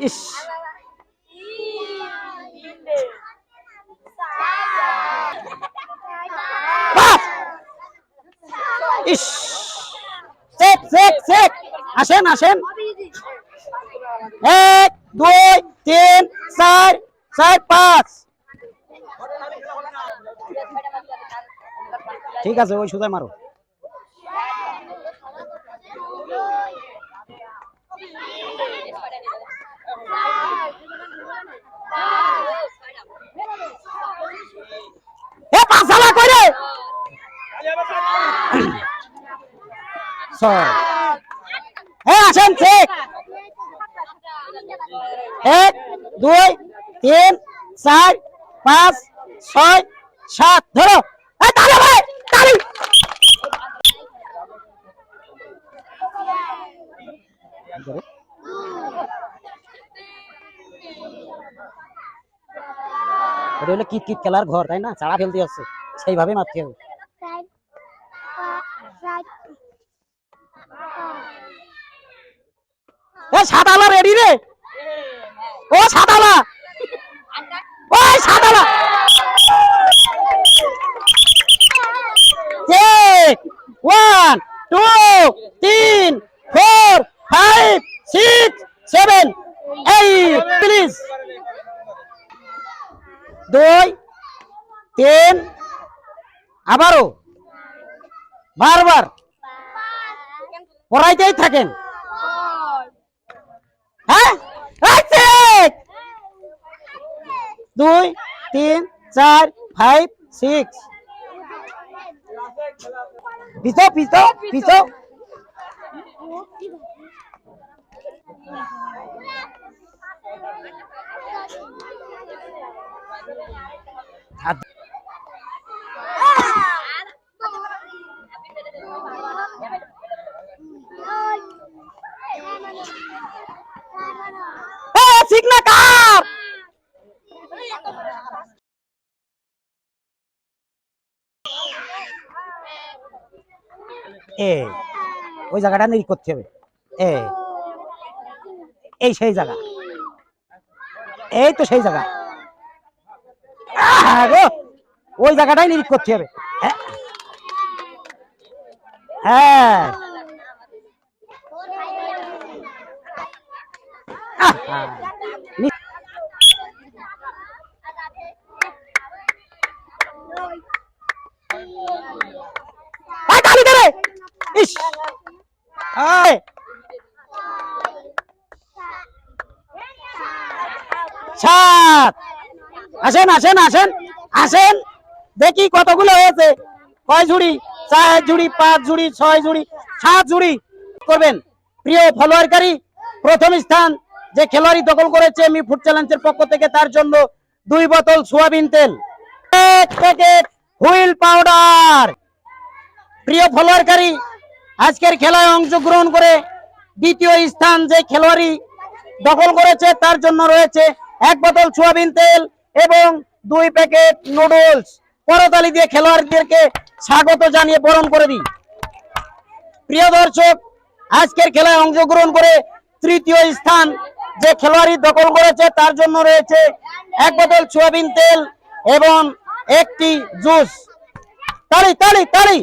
ইস ইস check check check আসেন আসেন 1 2 3 4 4 5 ঠিক আছে ওই সোজা মারো এ পাছালা কইরে এ আসেন চেক 1 2 3 4 5 6 7 ধরো এ তালি ভাই তালি এটা হলো কিট কিট খেলার ঘর তাই না চাড়া ফেলতে হচ্ছে সেইভাবে মারতে হবে এ সাদালা রেডি রে ও সাদালা ওই সাদালা চেক 1 2 3 4 5 6 7 8 প্লিজ 2 3 আবারও বারবার পড়াইতেই থাকেন হ্যাঁ 2 3 4 5 6 পিছো পিছো পিছো ঠিক না কার ওই জায়গাটা নিয়ে করতে হবে এই সেই জায়গা এই তো সেই জায়গা ওই জায়গাটাই নিরিখ করতে হবে হ্যাঁ আসেন আসেন আসেন আসেন দেখি কতগুলো হয়েছে কয় ঝুড়ি 4 ঝুড়ি 5 ঝুড়ি 6 ঝুড়ি 7 ঝুড়ি করবেন প্রিয় ফলোয়ারকারী প্রথম স্থান যে খেলোয়াড়ি দখল করেছে মি ফুড চ্যালেঞ্জের পক্ষ থেকে তার জন্য 2 বোতল সোয়াবিন তেল 1 প্যাকেট হুইল পাউডার প্রিয় ফলোয়ারকারী আজকের খেলায় অংশগ্রহণ করে দ্বিতীয় স্থান যে খেলোয়াড়ি দখল করেছে তার জন্য রয়েছে 1 বোতল সোয়াবিন তেল এবং 2 প্যাকেট নুডলস করতালি দিয়ে খেলোয়াড়দেরকে স্বাগত জানিয়ে বরণ করে দিই প্রিয় দর্শক আজকের খেলায় অংশগ্রহণ করে তৃতীয় স্থান যে খেলোয়াড়ি দখল করেছে তার জন্য রয়েছে 1 বোতল সোয়াবিন তেল এবং একটি জুস তালি তালি তালি